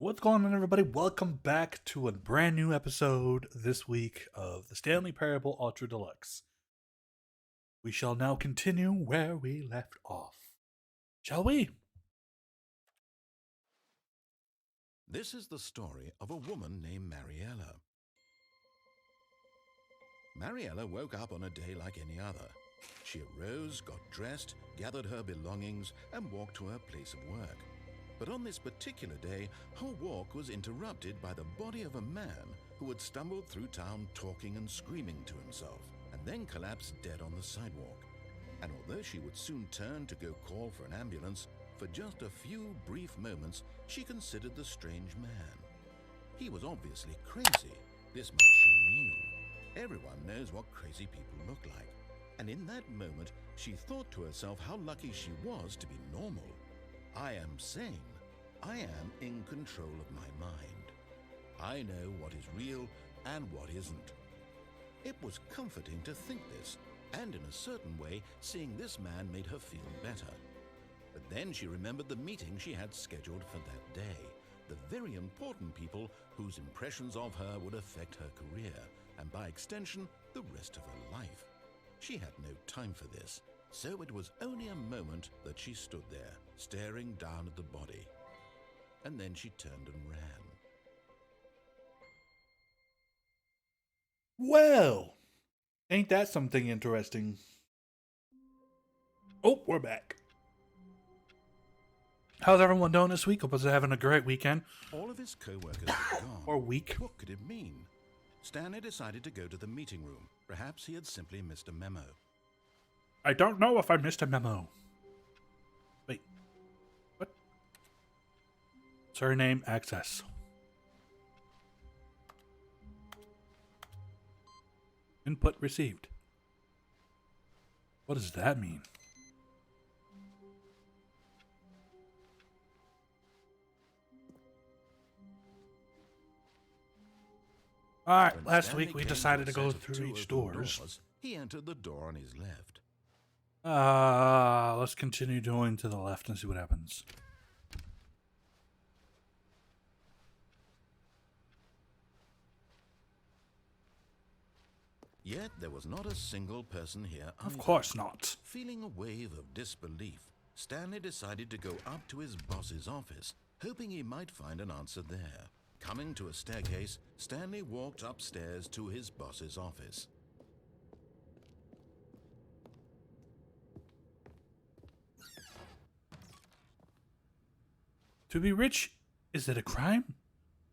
What's going on, everybody? Welcome back to a brand new episode this week of the Stanley Parable Ultra Deluxe. We shall now continue where we left off. Shall we? This is the story of a woman named Mariella. Mariella woke up on a day like any other. She arose, got dressed, gathered her belongings, and walked to her place of work. But on this particular day, her walk was interrupted by the body of a man who had stumbled through town talking and screaming to himself, and then collapsed dead on the sidewalk. And although she would soon turn to go call for an ambulance, for just a few brief moments she considered the strange man. He was obviously crazy, this much she knew. Everyone knows what crazy people look like. And in that moment, she thought to herself how lucky she was to be normal. I am sane. I am in control of my mind. I know what is real and what isn't. It was comforting to think this, and in a certain way, seeing this man made her feel better. But then she remembered the meeting she had scheduled for that day, the very important people whose impressions of her would affect her career, and by extension, the rest of her life. She had no time for this, so it was only a moment that she stood there, staring down at the body. And then she turned and ran. Well, ain't that something interesting? Oh, we're back. How's everyone doing this week? Hope you're having a great weekend. All of his co-workers were gone. Or week. What could it mean? Stanley decided to go to the meeting room. Perhaps he had simply missed a memo. I don't know if I missed a memo. Wait. What? Surname access. Input received. What does that mean? Alright, When last Stanley week we came to decided a to go set of through two each open doors. He entered the door on his left. Let's continue going to the left and see what happens. Yet there was not a single person here Of either. course not. Feeling a wave of disbelief, Stanley decided to go up to his boss's office, hoping he might find an answer there. Coming to a staircase, Stanley walked upstairs to his boss's office. To be rich, is it a crime?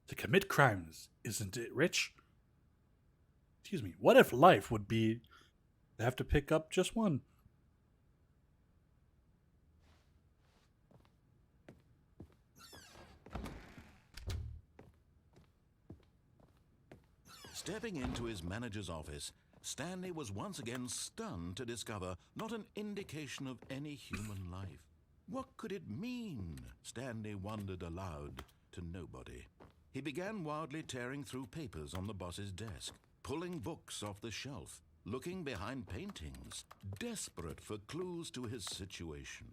To commit crimes, isn't it rich? Excuse me, what if life would be to have to pick up just one? Stepping into his manager's office, Stanley was once again stunned to discover not an indication of any human life. What could it mean? Stanley wondered aloud to nobody. He began wildly tearing through papers on the boss's desk, pulling books off the shelf, looking behind paintings, desperate for clues to his situation.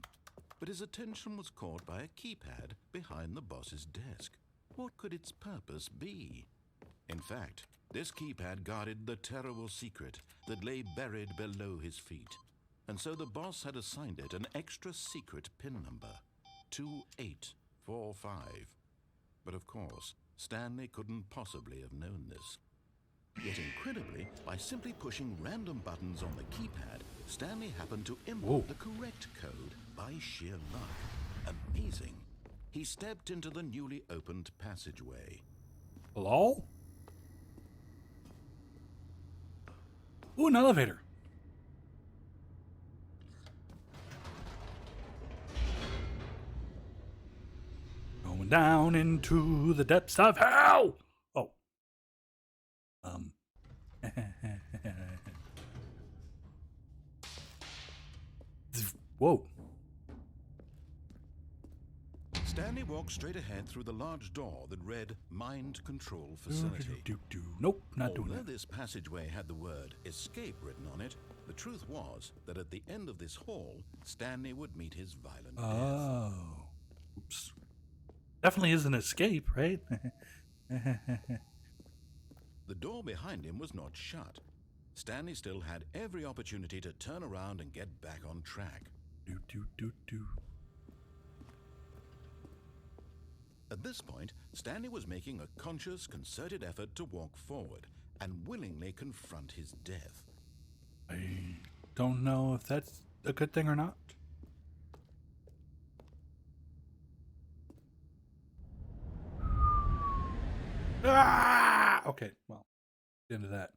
But his attention was caught by a keypad behind the boss's desk. What could its purpose be? In fact, this keypad guarded the terrible secret that lay buried below his feet. And so the boss had assigned it an extra secret PIN number, 2845. But of course, Stanley couldn't possibly have known this. Yet incredibly, by simply pushing random buttons on the keypad, Stanley happened to input the correct code by sheer luck. Amazing. He stepped into the newly opened passageway. Hello? Ooh, an elevator. Going down into the depths of hell. Oh. Whoa. Stanley walked straight ahead through the large door that read Mind Control Facility. Nope, not doing Although that. this passageway had the word escape written on it, the truth was that at the end of this hall, Stanley would meet his violent death. Oh. Oops. Definitely is an escape, right? The door behind him was not shut. Stanley still had every opportunity to turn around and get back on track. do, do, do, do. At this point, Stanley was making a conscious, concerted effort to walk forward and willingly confront his death. I don't know if that's a good thing or not. Ah! Okay, well, the end of that.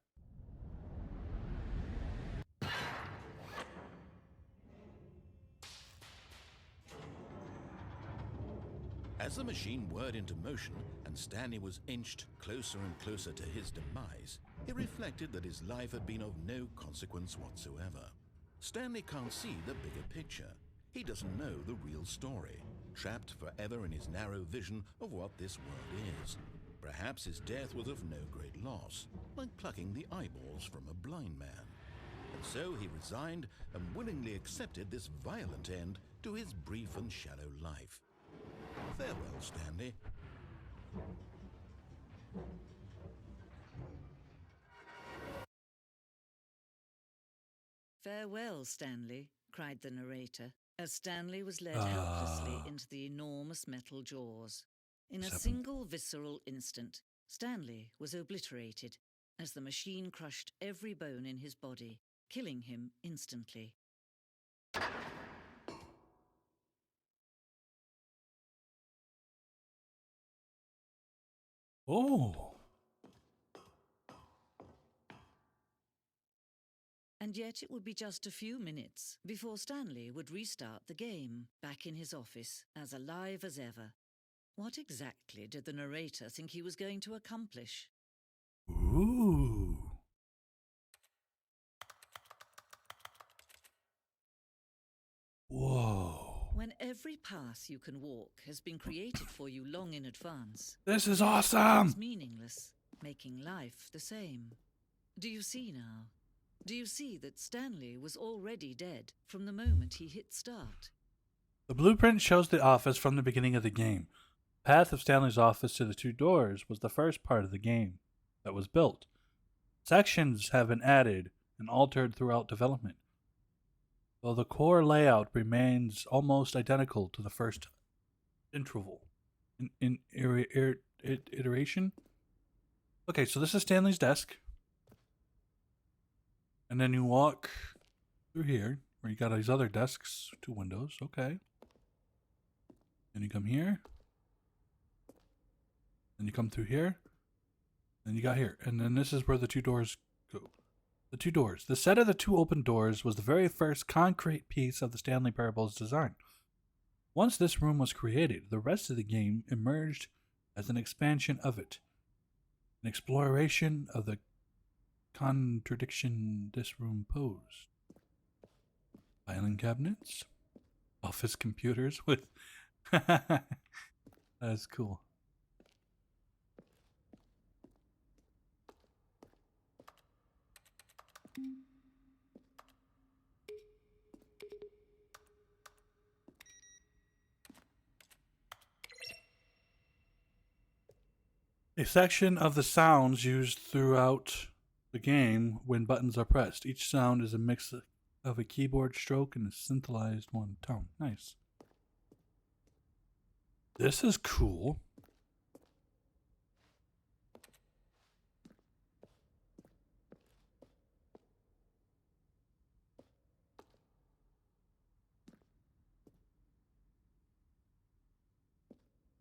As the machine whirred into motion and Stanley was inched closer and closer to his demise, he reflected that his life had been of no consequence whatsoever. Stanley can't see the bigger picture. He doesn't know the real story, trapped forever in his narrow vision of what this world is. Perhaps his death was of no great loss, like plucking the eyeballs from a blind man. And so he resigned and willingly accepted this violent end to his brief and shallow life. Farewell, Stanley. "Farewell, Stanley," cried the narrator, as Stanley was led helplessly into the enormous metal jaws. In a Seven. single visceral instant, Stanley was obliterated as the machine crushed every bone in his body, killing him instantly. Oh. And yet it would be just a few minutes before Stanley would restart the game, back in his office, as alive as ever. What exactly did the narrator think he was going to accomplish? Ooh. Whoa. When every path you can walk has been created for you long in advance, This is it's awesome. meaningless, making life the same. Do you see now? Do you see that Stanley was already dead from the moment he hit start? The blueprint shows the office from the beginning of the game. The path of Stanley's office to the two doors was the first part of the game that was built. Sections have been added and altered throughout development, though the core layout remains almost identical to the first interval. Iteration? Okay, so this is Stanley's desk. And then you walk through here, where you got these other desks, two windows, okay. And you come here. Then you come through here. Then you got here. And then this is where the two doors go. The two doors. The set of the two open doors was the very first concrete piece of the Stanley Parable's design. Once this room was created, the rest of the game emerged as an expansion of it. An exploration of the contradiction this room posed. Filing cabinets, office computers with. That's cool. A section of the sounds used throughout the game when buttons are pressed. Each sound is a mix of a keyboard stroke and a synthesized one tone. Nice. This is cool.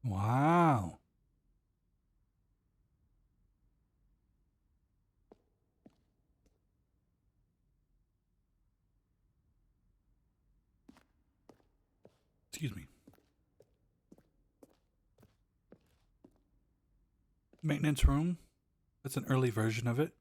Wow. Excuse me. Maintenance room. That's an early version of it.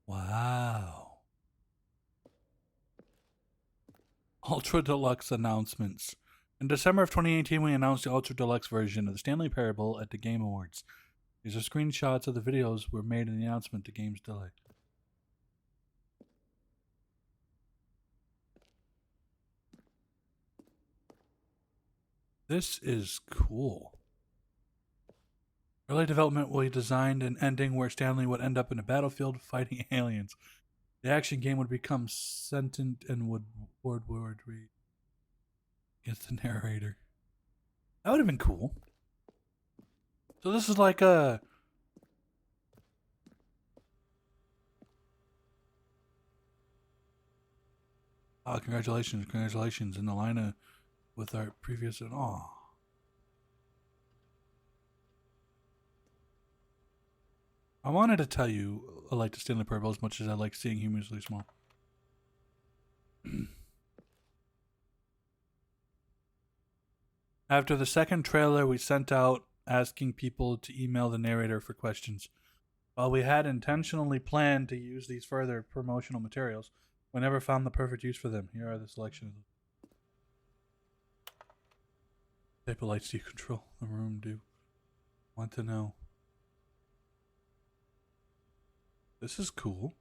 Wow. Ultra Deluxe announcements. In December of 2018, we announced the Ultra Deluxe version of the Stanley Parable at the Game Awards. These are screenshots of the videos were made in the announcement to game's delay. This is cool. Early development we designed an ending where Stanley would end up in a battlefield fighting aliens. The action game would become sentient and would read against the narrator. That would have been cool. So this is like a... congratulations in the line of with our previous and I wanted to tell you I like the Stanley Parable as much as I like seeing humans really small. After the second trailer, we sent out asking people to email the narrator for questions. While we had intentionally planned to use these further promotional materials, we never found the perfect use for them. Here are the selection of them. What type of lights do you control the room? Do want to know? This is cool.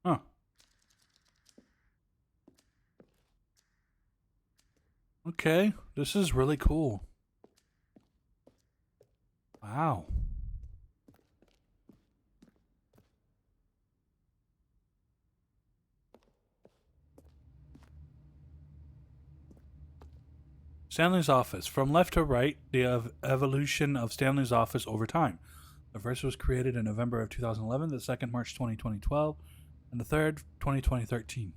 Huh. Okay, this is really cool. Wow. Stanley's Office. From left to right, the evolution of Stanley's Office over time. The first was created in November of 2011, the second March 2012, and the third 2013.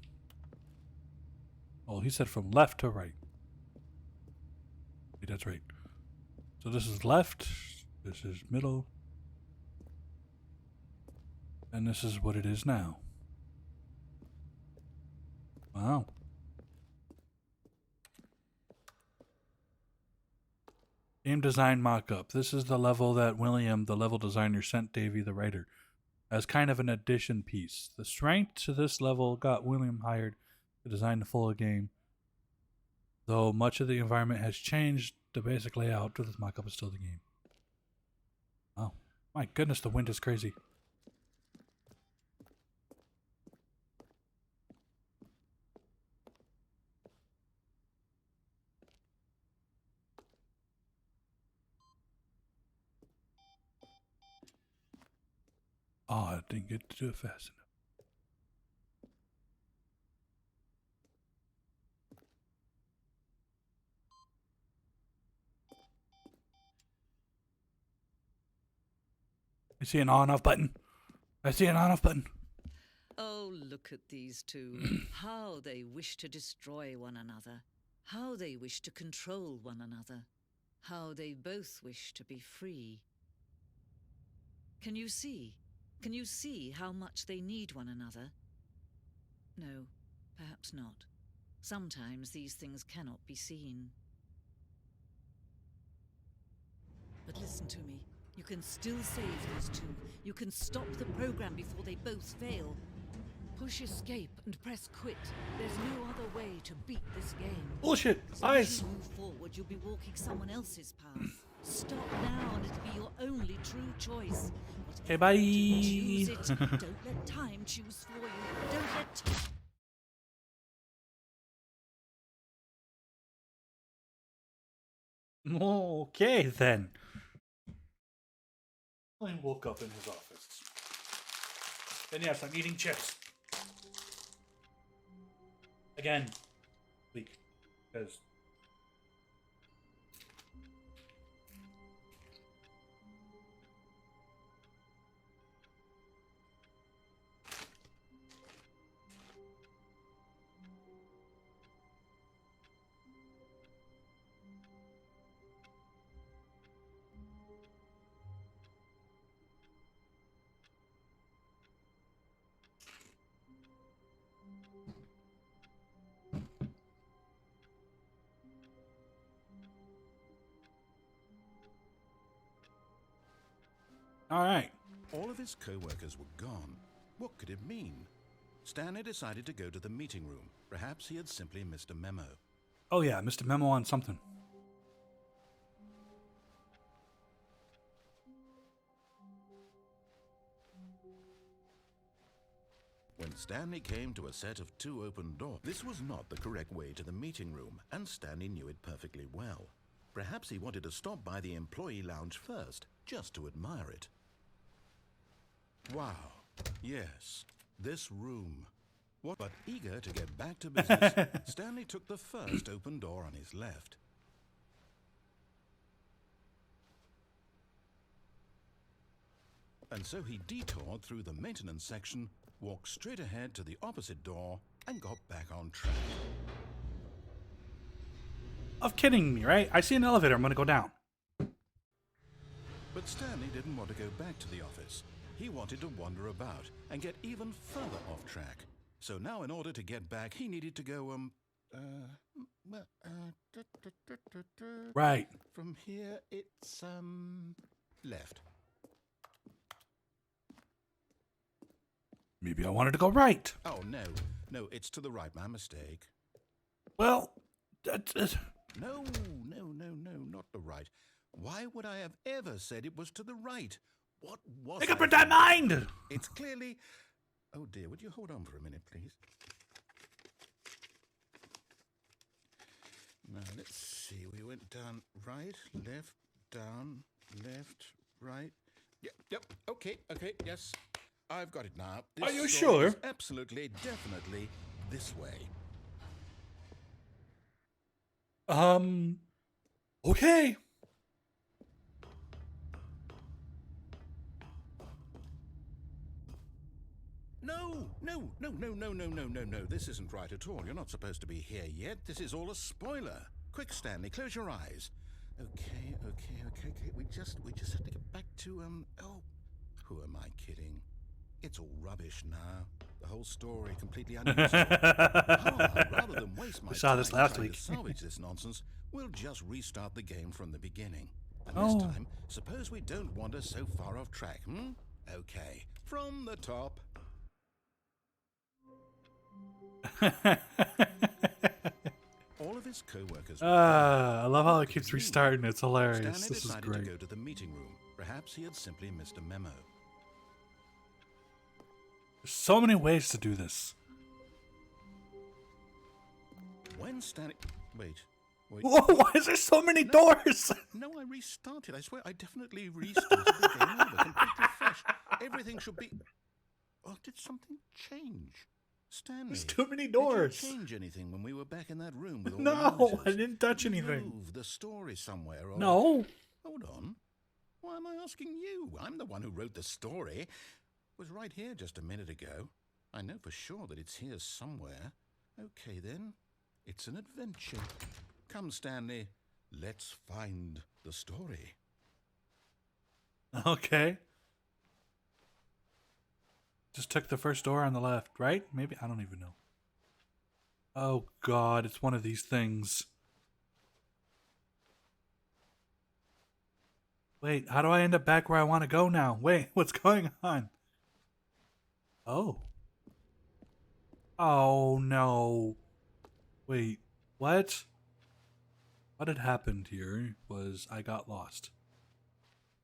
Oh, he said from left to right. That's right. So this is left, this is middle, and this is what it is now. Wow. Game design mock-up. This is the level that William, the level designer, sent Davey, the writer, as kind of an addition piece. The strength to this level got William hired to design the full game. Though much of the environment has changed, the basic layout to this mock-up is still the game. Oh, my goodness, the wind is crazy. Oh, I didn't get to do it fast enough. I see an on-off button. I see an on-off button. Oh, look at these two. How they wish to destroy one another. How they wish to control one another. How they both wish to be free. Can you see? Can you see how much they need one another? No, perhaps not. Sometimes these things cannot be seen. But listen to me. You can still save these two. You can stop the program before they both fail. Push escape and press quit. There's no other way to beat this game. Bullshit. So Eyes. as you move forward, you'll be walking someone else's path. Stop now and it'll be your only true choice. Okay, bye. Choose it. Don't let time choose for you. Don't let time... Okay, then. I woke up in his office. And yes, I'm eating chips. Again. Because... All right. All of his co-workers were gone. What could it mean? Stanley decided to go to the meeting room. Perhaps he had simply missed a memo. Oh yeah, missed a memo on something. When Stanley came to a set of 2 open doors, this was not the correct way to the meeting room, and Stanley knew it perfectly well. Perhaps he wanted to stop by the employee lounge first, just to admire it. Wow, yes, this room. What? But eager to get back to business, Stanley took the first open door on his left. And so he detoured through the maintenance section, walked straight ahead to the opposite door, and got back on track. Of kidding me, right? I see an elevator, I'm gonna go down. But Stanley didn't want to go back to the office. He wanted to wander about and get even further off track. So now in order to get back, he needed to go, Right. From here, it's, left. Maybe I wanted to go right. Oh, no, it's to the right, my mistake. Well, No, not the right. Why would I have ever said it was to the right? What was make up I your damn thinking? mind! It's clearly... Oh dear, would you hold on for a minute, please? Now, let's see. We went down, right, left, down, left, right. Yep, okay, yes. I've got it now. Are you This sure? is absolutely, definitely this way. Okay. No. This isn't right at all. You're not supposed to be here yet. This is all a spoiler. Quick, Stanley, close your eyes. Okay. We just have to get back to, who am I kidding? It's all rubbish now. The whole story completely unuseful. Rather than waste my We saw time this last trying week. to salvage this nonsense, we'll just restart the game from the beginning. And Oh. this time, suppose we don't wander so far off track, Okay, from the top. All of his co-workers... I love how it keeps restarting. It's hilarious. Stanley This is decided great. to go to the meeting room. Perhaps he had simply missed a memo. There's so many ways to do this. When Stanley... Wait. Whoa, why is there so many doors? No, I restarted. I swear, I definitely restarted the game over, completely fresh. Everything should be... Oh, did something change? Stanley, There's too many did doors. you change anything when we were back in that room with all the No, images? I didn't touch Did you anything. move the story somewhere or... No. Hold on. Why am I asking you? I'm the one who wrote the story. It was right here just a minute ago. I know for sure that it's here somewhere. Okay, then. It's an adventure. Come, Stanley. Let's find the story. Okay. Just took the first door on the left, right? Maybe? I don't even know. Oh, God. It's one of these things. Wait, how do I end up back where I want to go now? Wait, what's going on? Oh. Oh, no. Wait, what? What had happened here was I got lost.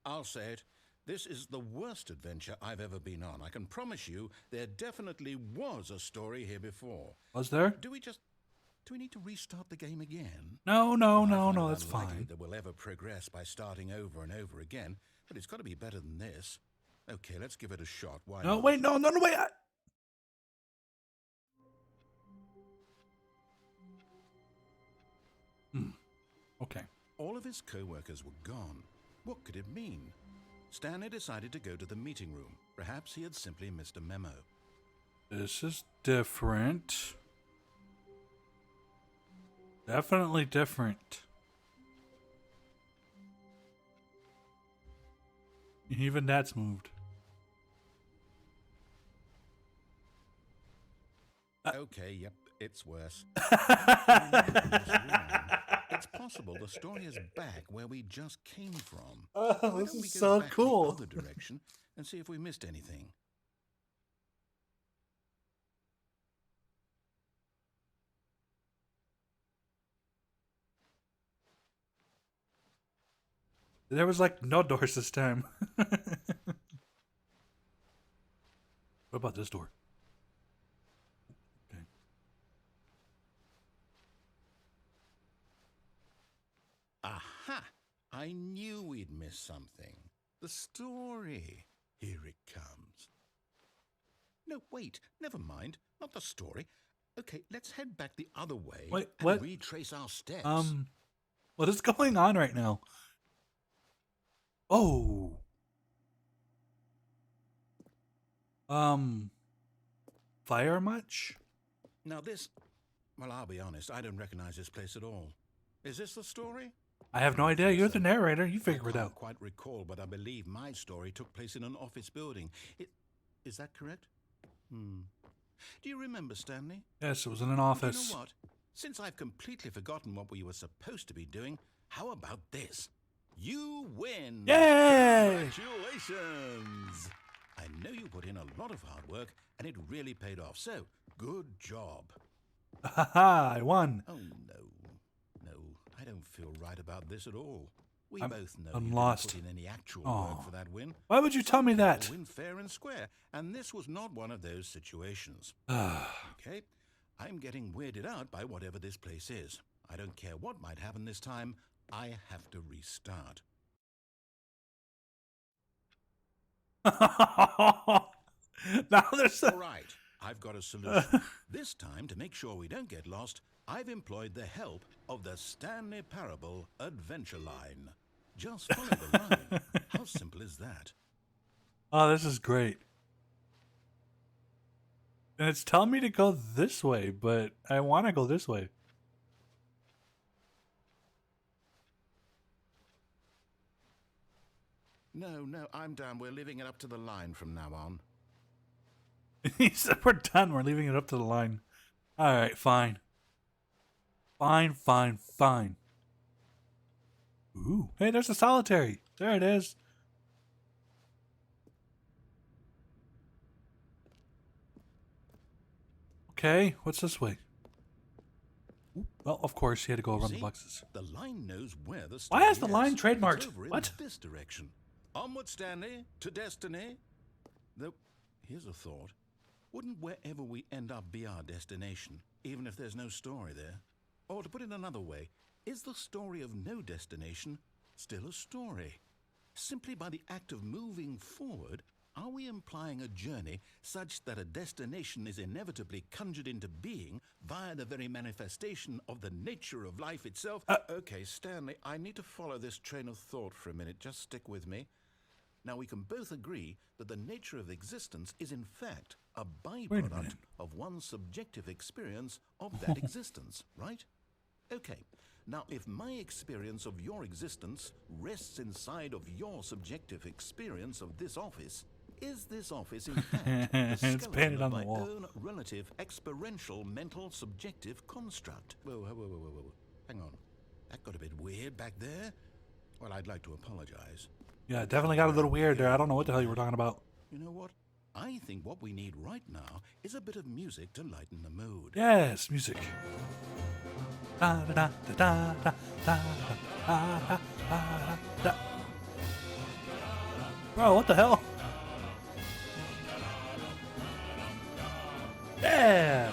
I'll say it. This is the worst adventure I've ever been on. I can promise you there definitely was a story here before. Was there? Do we need to restart the game again? No, I find that's it unlikely fine. that we'll ever progress by starting over and over again, but it's got to be better than this. Okay, let's give it a shot. Why No, not? wait, no, wait. Okay. All of his co-workers were gone. What could it mean? Stanley decided to go to the meeting room. Perhaps he had simply missed a memo. This is different. Definitely different. Even that's moved. Okay, yep, it's worse. It's possible the story is back where we just came from. Oh, Why this don't we is go so back cool. the other direction and see if we missed anything? There was like no doors this time. What about this door? Okay. Aha! I knew we'd miss something. The story. Here it comes. No, wait, never mind. Not the story. Okay, let's head back the other way Wait, and what? retrace our steps. What is going on right now? Oh. Fire much? Now this, well, I'll be honest, I don't recognize this place at all. Is this the story? I have no idea. You're the narrator. You figure I it can't out. quite recall, but I believe my story took place in an office building. Is that correct? Do you remember, Stanley? Yes, it was in an You office. know what? Since I've completely forgotten what we were supposed to be doing, how about this? You win! Yay! Congratulations! I know you put in a lot of hard work, and it really paid off, so good job. Haha, I won. Oh, no, I don't feel right about this at all. We I'm both know I'm you lost. didn't put in any actual Oh. work for that win. Why would you tell me People that? win fair and square, and this was not one of those situations. Okay, I'm getting weirded out by whatever this place is. I don't care what might happen this time. I have to restart. Now there's All right, I've got a solution. This time, to make sure we don't get lost, I've employed the help of the Stanley Parable Adventure Line. Just follow the line. How simple is that? Oh, this is great. And it's telling me to go this way, but I want to go this way. No, I'm done. We're leaving it up to the line from now on. He said we're done. We're leaving it up to the line. All right, fine. Fine. Ooh, hey, there's a solitary. There it is. Okay, what's this way? Ooh, well, of course, he had to go around the See? boxes. The line knows where the Why story is the line trademarked? It's over in What? this direction. Onward, Stanley, to destiny. Though, here's a thought. Wouldn't wherever we end up be our destination, even if there's no story there? Or to put it another way, is the story of no destination still a story? Simply by the act of moving forward, are we implying a journey such that a destination is inevitably conjured into being via the very manifestation of the nature of life itself? Okay, Stanley, I need to follow this train of thought for a minute. Just stick with me. Now, we can both agree that the nature of existence is in fact a byproduct of one's subjective experience of that existence, right? Okay. Now, if my experience of your existence rests inside of your subjective experience of this office, is this office in fact the It's skeleton painted of on the my wall. own relative experiential mental subjective construct? Whoa. Hang on. That got a bit weird back there. Well, I'd like to apologize. Yeah, it definitely got a little weird there. I don't know what the hell you were talking about. You know what? I think what we need right now is a bit of music to lighten the mood. Yes, music. Da, da, da, da, da, da, da, da, da, da. Bro, what the hell? Yeah!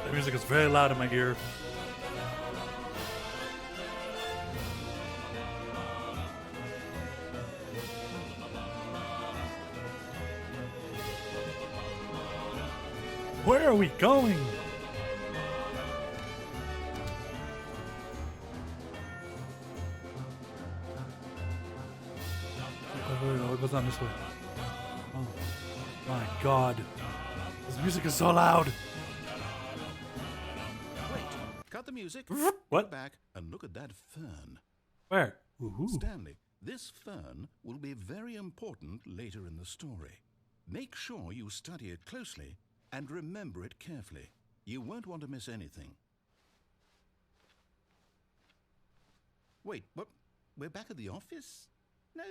The music is very loud in my ear. Where are we going? Wait, it goes on this way. Oh my god. This music is so loud. Wait, cut the music. What? Go back and look at that fern. Where? Ooh. Stanley, this fern will be very important later in the story. Make sure you study it closely and remember it carefully. You won't want to miss anything. Wait, what? We're back at the office? No,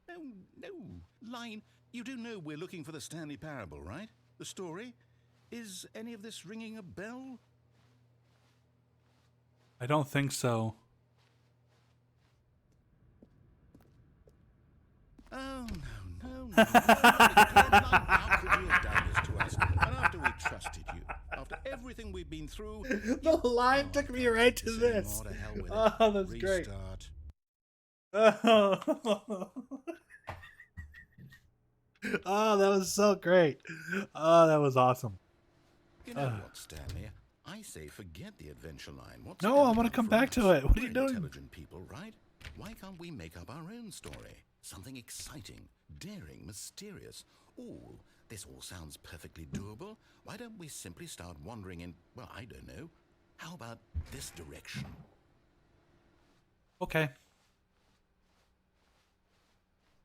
No. Line, you do know we're looking for the Stanley Parable, right? The story? Is any of this ringing a bell? I don't think so. Oh, no. Not again, Line. How could you have done this to us? And after we trusted you, after everything we've been through... The line took me right to say this. more, to hell with it. Oh, that's great. Restart. Oh. Oh, that was so great. Oh, that was awesome. You know what, Stanley? I say forget the adventure line. What's No, I coming want to up come for back us? to it. What are you We're doing? Intelligent people, right? Why can't we make up our own story? Something exciting, daring, mysterious. Ooh, this all sounds perfectly doable. Why don't we simply start wandering in, well, I don't know. How about this direction? Okay.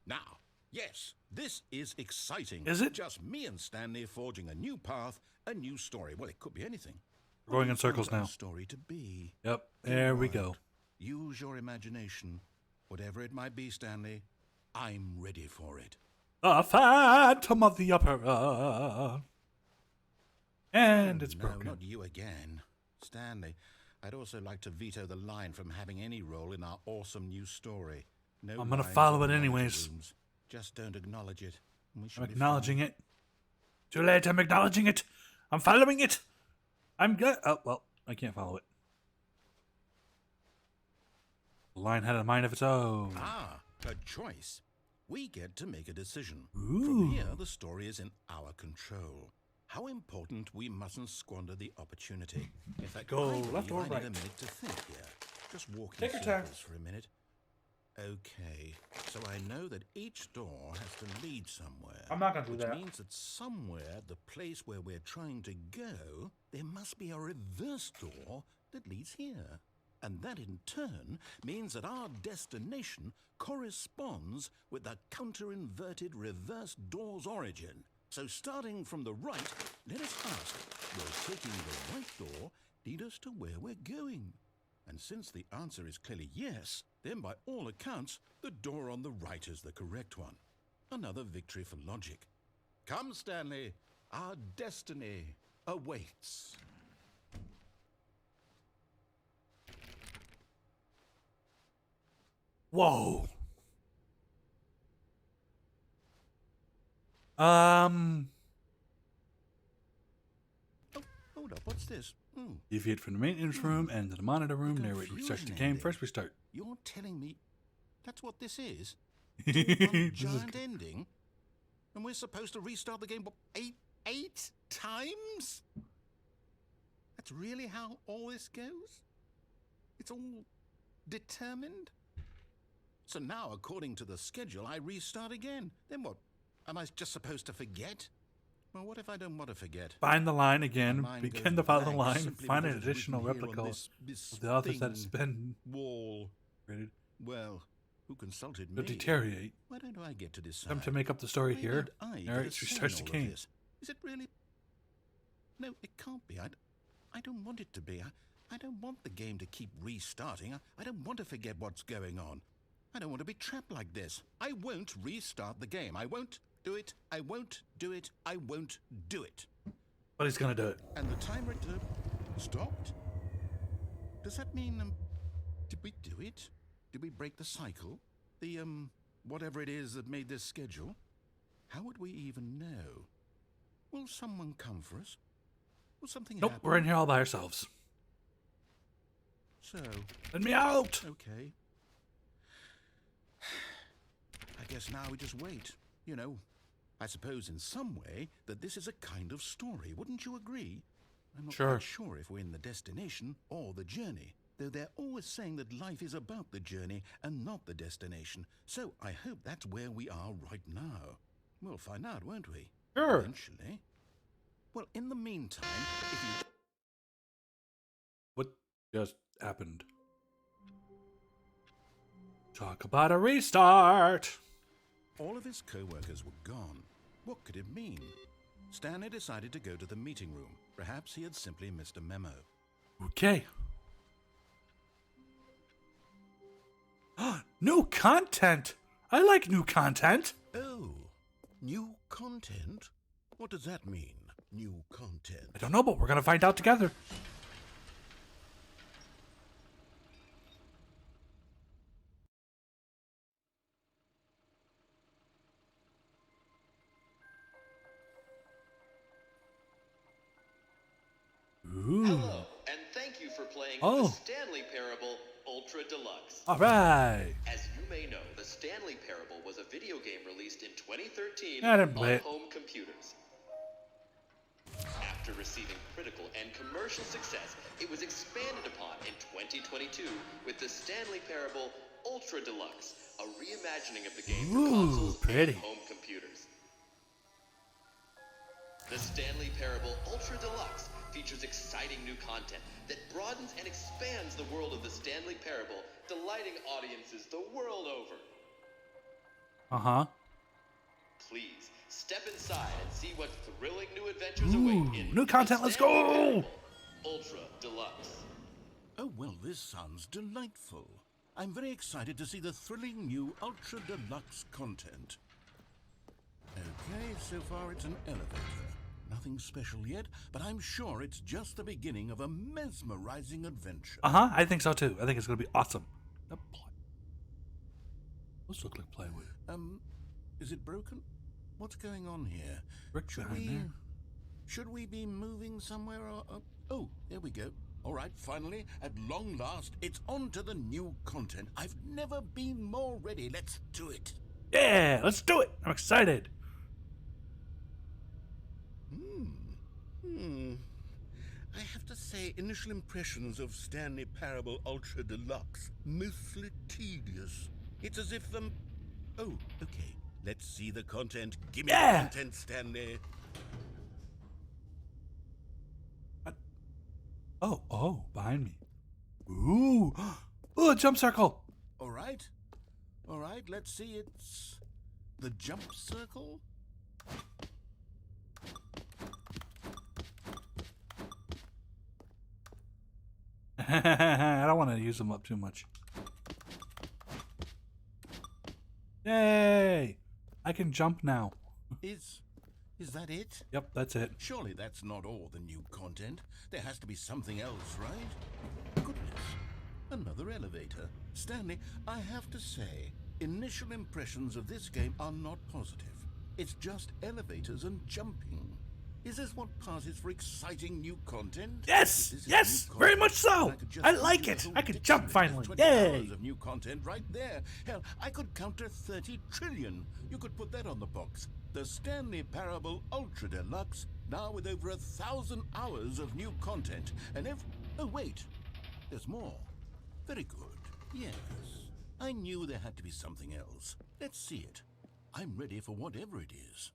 Now, yes, this is exciting. Is it? Just me and Stanley forging a new path, a new story. Well, it could be anything. We're going in circles What do you now. want our story to be? Yep. There we go. Use your imagination. Whatever it might be, Stanley, I'm ready for it. The Phantom of the Opera. And it's No, broken. not you again. Stanley, I'd also like to veto the line from having any role in our awesome new story. No I'm gonna lines follow or it monitor anyways. rooms. Just don't acknowledge it. We I'm should be acknowledging fine. it. Too late, I'm acknowledging it. I'm following it. I'm good. Oh, well, I can't follow it. The line had a mind of its own. Ah, a choice. We get to make a decision. Ooh. From here, the story is in our control. How important we mustn't squander the opportunity. In fact, Go I left believe or I need right? a minute to think here. Just walk Take in your time. circles for a minute. Okay, so I know that each door has to lead somewhere. I'm not gonna do which that. means that somewhere, the place where we're trying to go, there must be a reverse door that leads here. And that in turn means that our destination corresponds with the counter-inverted reverse door's origin. So starting from the right, let us ask, will taking the right door lead us to where we're going? And since the answer is clearly yes, then by all accounts, the door on the right is the correct one. Another victory for logic. Come, Stanley, our destiny awaits. Whoa. Oh, hold up, what's this? Deviate from the maintenance room and to the monitor room. The Narrate restarts the confusion game. ending. First restart. You're telling me that's what this is? This One is giant good. ending? And we're supposed to restart the game what, eight times? That's really how all this goes? It's all determined? So now, according to the schedule, I restart again. Then what? Am I just supposed to forget? Well, what if I don't want to forget? Find the line again. My mind Begin goes to follow the blank line. simply Find an because it's additional written here replica on of this the authors that has thing, been wall. created. Well, who consulted To me? deteriorate. Why don't I get to decide? Attempt to make up the story Why here. don't I get Narrates a say restarts in the all of game. this? Is it really? No, it can't be. I don't want it to be. I don't want the game to keep restarting. I don't want to forget what's going on. I don't want to be trapped like this. I won't restart the game. I won't do it. I won't do it. I won't do it. But he's gonna do it. And the timer stopped? Does that mean, did we do it? Did we break the cycle? The, whatever it is that made this schedule? How would we even know? Will someone come for us? Will something Nope, happen? we're in here all by ourselves. So, Let me out! okay. I guess now we just wait. You know, I suppose in some way that this is a kind of story. Wouldn't you agree? I'm not Sure. quite sure if we're in the destination or the journey, though they're always saying that life is about the journey and not the destination. So I hope that's where we are right now. We'll find out, won't we? Sure. Eventually. Well, in the meantime, if you... What just happened? Talk about a restart! All of his co-workers were gone. What could it mean? Stanley decided to go to the meeting room. Perhaps he had simply missed a memo. Okay. New content! I like new content. Oh, new content? What does that mean, new content? I don't know, but we're gonna find out together. Ooh. Hello, and thank you for playing Oh. the Stanley Parable Ultra Deluxe. All right. As you may know, the Stanley Parable was a video game released in 2013 I didn't play on it. home computers. After receiving critical and commercial success, it was expanded upon in 2022 with the Stanley Parable Ultra Deluxe, a reimagining of the game for Ooh, consoles pretty. and home computers. The Stanley Parable Ultra Deluxe features exciting new content that broadens and expands the world of the Stanley Parable, delighting audiences the world over. Uh-huh. Please, step inside and see what thrilling new adventures Ooh, await in new content, the let's Stanley go! Parable Ultra Deluxe. Oh, well, this sounds delightful. I'm very excited to see the thrilling new Ultra Deluxe content. Okay, so far it's an elevator. Nothing special yet, but I'm sure it's just the beginning of a mesmerizing adventure. Uh-huh, I think so too. I think it's gonna be awesome. Those look like plywood. Is it broken? What's going on here? Brick behind there. Should we be moving somewhere or... oh, there we go. All right, finally, at long last, it's on to the new content. I've never been more ready. Let's do it. Yeah, let's do it. I'm excited. I have to say, initial impressions of Stanley Parable Ultra Deluxe, mostly tedious. It's as if oh, okay. Let's see the content. Give me Yeah. the content, Stanley. Oh, behind me. Ooh, ooh, a jump circle. All right, let's see. It's the jump circle. I don't want to use them up too much. Yay! I can jump now. Is that it? Yep, that's it. Surely that's not all the new content. There has to be something else, right? Goodness, another elevator. Stanley, I have to say, initial impressions of this game are not positive. It's just elevators and jumping. Is this what passes for exciting new content? Yes, If this is yes, new very content, much so. then could just I go like through it. the whole I can jump dictionary. finally. There's 20 Yay. hours of new content right there. Hell, I could counter 30 trillion. You could put that on the box. The Stanley Parable Ultra Deluxe, now with over 1,000 hours of new content. And oh, wait, there's more. Very good. Yes, I knew there had to be something else. Let's see it. I'm ready for whatever it is.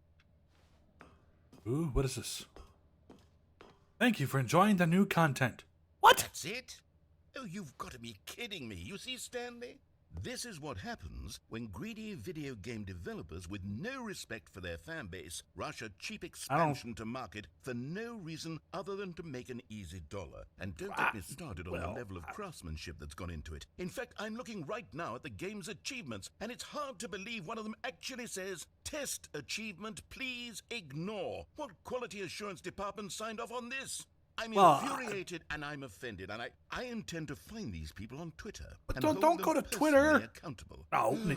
Ooh, what is this? Thank you for enjoying the new content. What? That's it? Oh, you've got to be kidding me. You see, Stanley? This is what happens when greedy video game developers with no respect for their fan base rush a cheap expansion to market for no reason other than to make an easy dollar. And don't get me started on the level of craftsmanship that's gone into it. In fact, I'm looking right now at the game's achievements, and it's hard to believe one of them actually says, "Test achievement, please ignore." What quality assurance department signed off on this? I'm infuriated and I'm offended, and I intend to find these people on Twitter. But and don't hold go them to Twitter. personally accountable. No.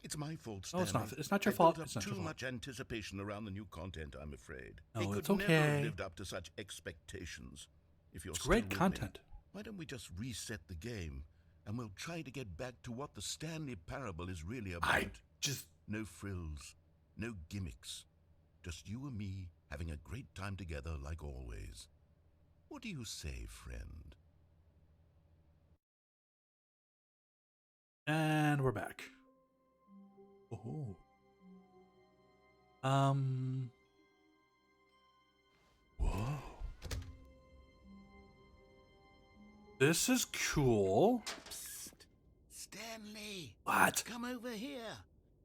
It's my fault, No, Stanley. it's not. It's not your I fault. built up It's not your too fault. much anticipation around the new content, I'm afraid. No, They could it's never have okay. lived up to such expectations. If you're It's great still with content. me, why don't we just reset the game, and we'll try to get back to what the Stanley Parable is really about? No frills, no gimmicks. Just you and me having a great time together like always. What do you say, friend? And we're back. Oh. Whoa. This is cool. Psst. Stanley! What? Come over here.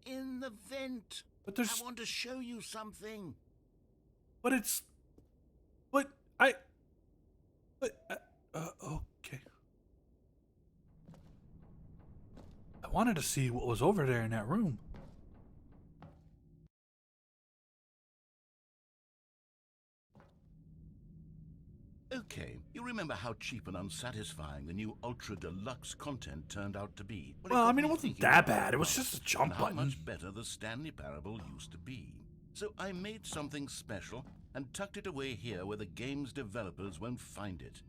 In the vent. But there's. I want to show you something. But it's. What? Okay. I wanted to see what was over there in that room. remember how cheap and unsatisfying the new Ultra Deluxe content turned out to be? Well, I got mean, me it wasn't thinking that about bad. It was life just a jump and how button. much better the Stanley Parable used to be. So I made something special and tucked it away here where the game's developers won't find it.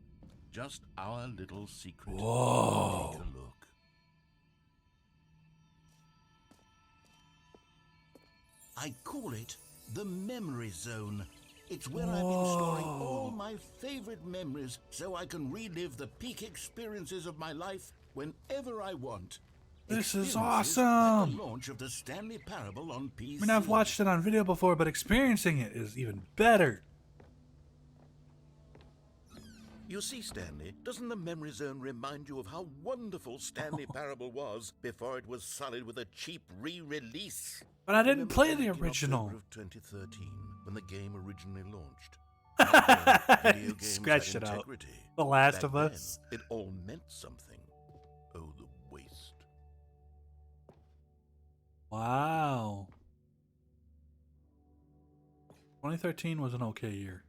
Just our little secret. Whoa. Take a look. I call it the Memory Zone. It's where I've been storing all my favorite memories so I can relive the peak experiences of my life whenever I want. This is Experiences awesome. Like the launch of the Stanley Parable on PC. I mean, I've watched it on video before, but experiencing it is even better. You see, Stanley, doesn't the Memory Zone remind you of how wonderful Stanley Parable was before it was sullied with a cheap re-release? But I didn't Remember play back the in original. October of 2013, when the game originally launched. Back then, video games Scratched had it out. integrity. The Last Back of then, Us. It all meant something. Oh, the waste. Wow. 2013 was an okay year.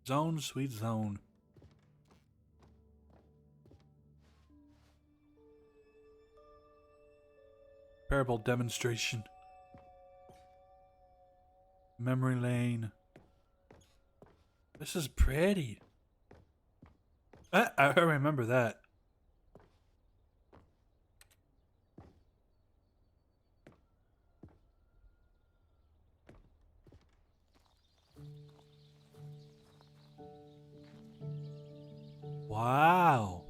Zone, sweet zone. Parable demonstration. Memory lane. This is pretty. I remember that. Wow.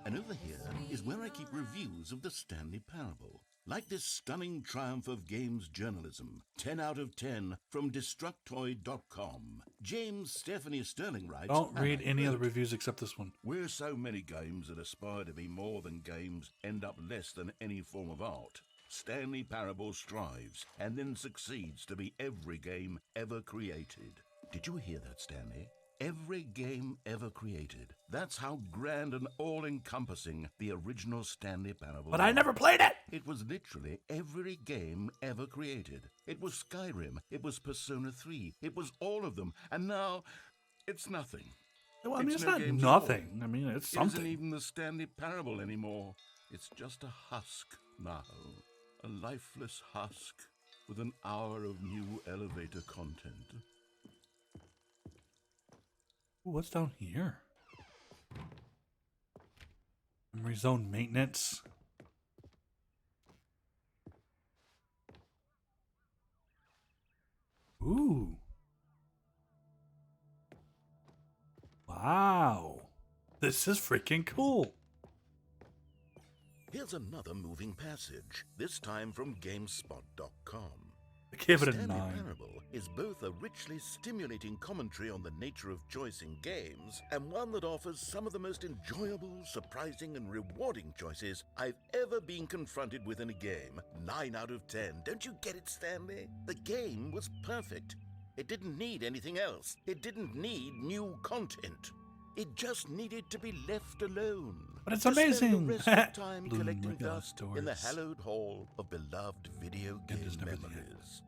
And over here is where I keep reviews of the Stanley Parable. Like this stunning triumph of games journalism, 10 out of 10 from Destructoid.com. James Stephanie Sterling writes, Don't read and I any of the quote, reviews except this one. "Where so many games that aspire to be more than games end up less than any form of art, Stanley Parable strives and then succeeds to be every game ever created." Did you hear that, Stanley? Every game ever created. That's how grand and all-encompassing the original Stanley Parable But I was. never played it! It was literally every game ever created. It was Skyrim. It was Persona 3. It was all of them. And now, it's nothing. Well, I mean, It's it's no not games at all. nothing. I mean, it's It isn't something. even the Stanley Parable anymore. It's just a husk now. A lifeless husk with an hour of new elevator content. Ooh, what's down here? Memory zone maintenance. Ooh. Wow. This is freaking cool. Here's another moving passage, this time from GameSpot.com. Give it a Stanley 9. Parable is both a richly stimulating commentary on the nature of choice in games and one that offers some of the most enjoyable, surprising, and rewarding choices I've ever been confronted with in a game. 9 out of 10. Don't you get it, Stanley? The game was perfect. It didn't need anything else. It didn't need new content. It just needed to be left alone. But it's To spend amazing. the rest of the time Bloom collecting regular dust in the stores. hallowed hall of beloved video And game there's never the end. memories.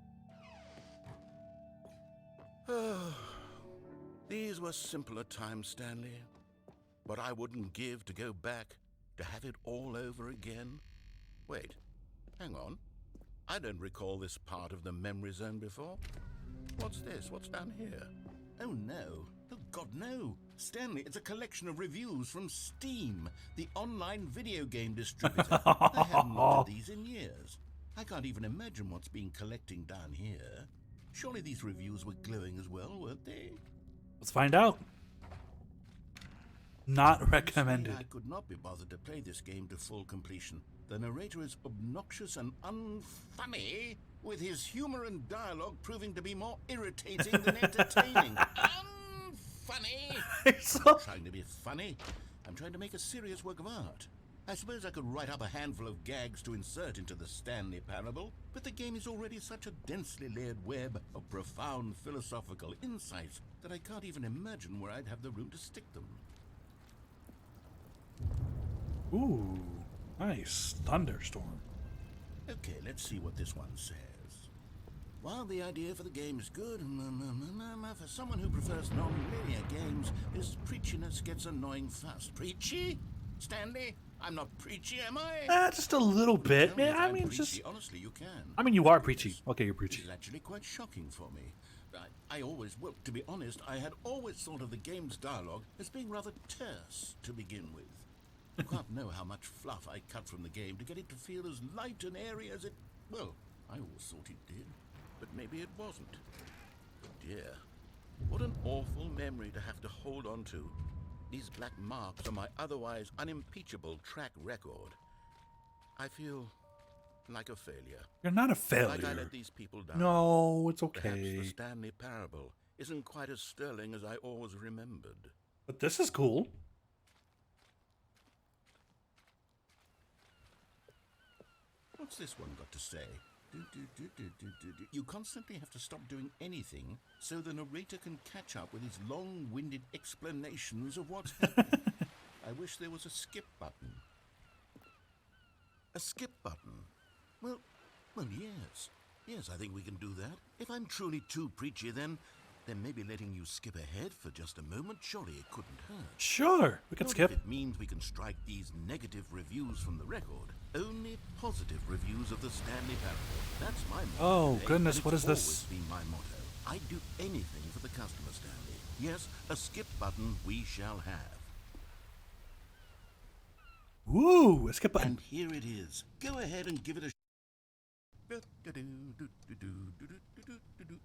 These were simpler times, Stanley. But I wouldn't give to go back to have it all over again. Wait, hang on. I don't recall this part of the memory zone before. What's this? What's down here? Oh no. Oh God, no. Stanley, it's a collection of reviews from Steam, the online video game distributor. I haven't looked at these in years. I can't even imagine what's been collecting down here. Surely these reviews were glowing as well, weren't they? Let's find out. Not Honestly, recommended. I could not be bothered to play this game to full completion. The narrator is obnoxious and unfunny, with his humor and dialogue proving to be more irritating than entertaining. Unfunny! I'm trying to be funny. I'm trying to make a serious work of art. I suppose I could write up a handful of gags to insert into the Stanley Parable, but the game is already such a densely layered web of profound philosophical insights that I can't even imagine where I'd have the room to stick them. Ooh, nice thunderstorm. Okay, let's see what this one says. While the idea for the game is good, for someone who prefers non-linear games, this preachiness gets annoying fast. Preachy? Stanley? I'm not preachy, am I? Just a little bit, Tell me man. if I I'm mean, preachy. just. Honestly, you can. I mean, you are preachy. Okay, you're This preachy. is actually quite shocking for me. I always, well, to be honest, I had always thought of the game's dialogue as being rather terse to begin with. You can't know how much fluff I cut from the game to get it to feel as light and airy as it... Well, I always thought it did, but maybe it wasn't. Dear, what an awful memory to have to hold on to. These black marks on my otherwise unimpeachable track record. I feel like a failure. You're not a failure. Like I let these people down. No, it's Perhaps the okay. Stanley parable isn't quite as sterling as I always remembered. But this is cool. What's this one got to say? You constantly have to stop doing anything so the narrator can catch up with his long-winded explanations of what's happening. I wish there was a skip button. A skip button? Well, yes. Yes, I think we can do that. If I'm truly too preachy, then maybe letting you skip ahead for just a moment, surely it couldn't hurt. Sure, we can Not skip. if it means we can strike these negative reviews from the record. Only positive reviews of the Stanley Parable. That's my motto. Oh, today, goodness, and what it's is this? always been my motto. I'd do anything for the customer, Stanley. Yes, a skip button we shall have. Woo, a skip button. And here it is. Go ahead and give it a...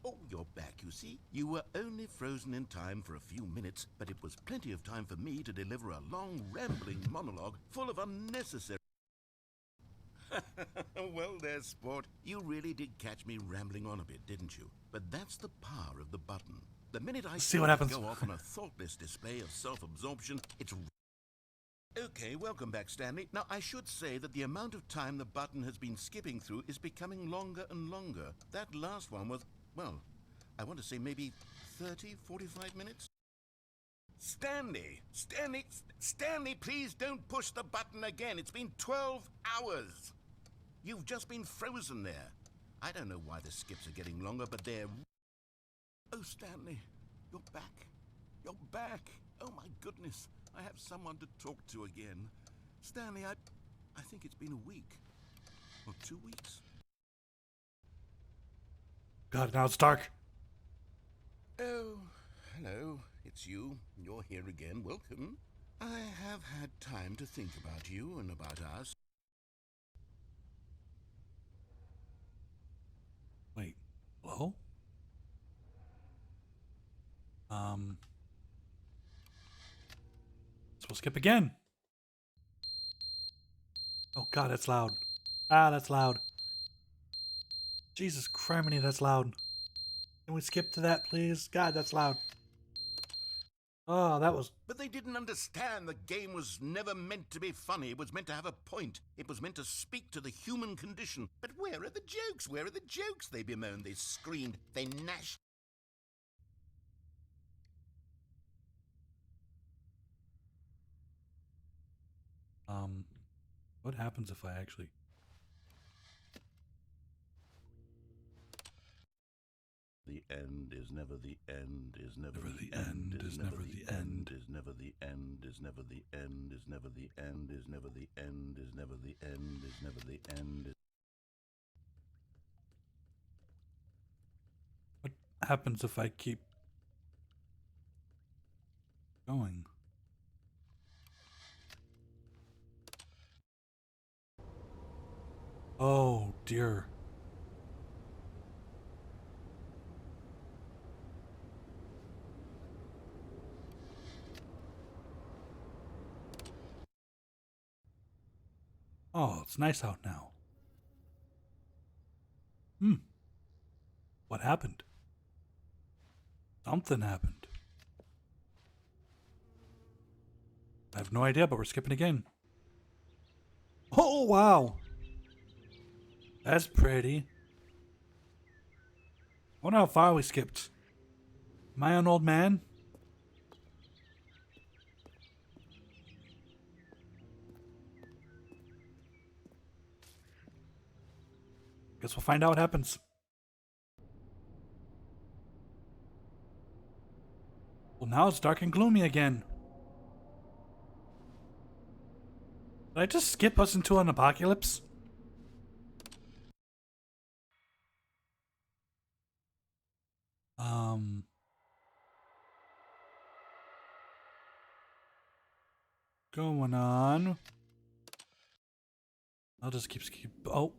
Oh, you're back, you see. You were only frozen in time for a few minutes, but it was plenty of time for me to deliver a long, rambling monologue full of unnecessary... Well there, sport. You really did catch me rambling on a bit, didn't you? But that's the power of the button. The minute I See what happens. go off on a thoughtless display of self-absorption, it's... Okay, welcome back, Stanley. Now, I should say that the amount of time the button has been skipping through is becoming longer and longer. That last one was, well, I want to say maybe 30, 45 minutes? Stanley, please don't push the button again. It's been 12 hours. You've just been frozen there. I don't know why the skips are getting longer, but they're... Oh, Stanley, you're back. You're back. Oh, my goodness. I have someone to talk to again. Stanley, I think it's been a week. Or 2 weeks. God, now it's dark. Oh, hello. It's you. You're here again. Welcome. I have had time to think about you and about us. Wait, hello? So we'll skip again. Oh God, that's loud. Ah, that's loud. Jesus criminy, that's loud. Can we skip to that, please? God, that's loud. Oh, that was... But they didn't understand the game was never meant to be funny. It was meant to have a point. It was meant to speak to the human condition. But where are the jokes? Where are the jokes? They bemoaned, they screamed, they gnashed. What happens if I actually... The end is never the end, is never Never the the end, end, is is never never the the end, end. is never the end, is never the end, is never the end, is never the end, is never the end, is never the end. What happens if I keep going? Oh dear. Oh, it's nice out now. What happened? Something happened. I have no idea, but we're skipping again. Oh, wow. That's pretty. I wonder how far we skipped. Am I an old man? Guess we'll find out what happens. now it's dark and gloomy again. Did I just skip us into an apocalypse? Going on. I'll just keep. Oh.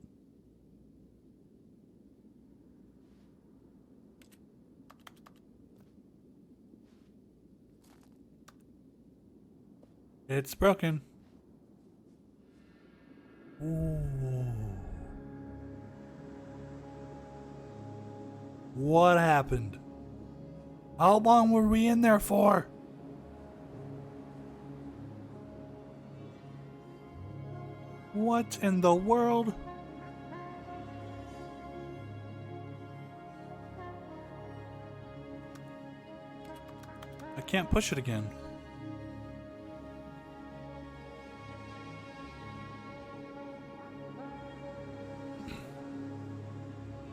It's broken. Ooh. What happened? How long were we in there for? What in the world? I can't push it again.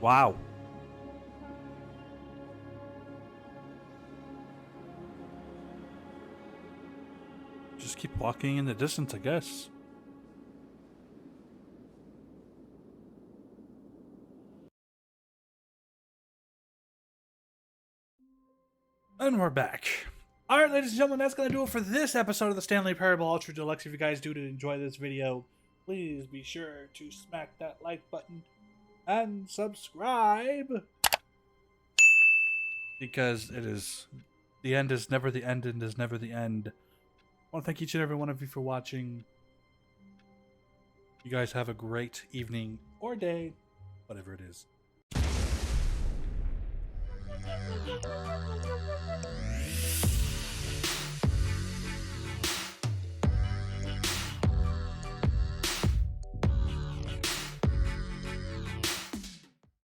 Wow. Just keep walking in the distance, I guess. And we're back. Alright, ladies and gentlemen, that's going to do it for this episode of the Stanley Parable Ultra Deluxe. If you guys do enjoy this video, please be sure to smack that like button and subscribe. Because it is... the end is never the end and is never the end. I want to thank each and every one of you for watching. You guys have a great evening or day, whatever it is.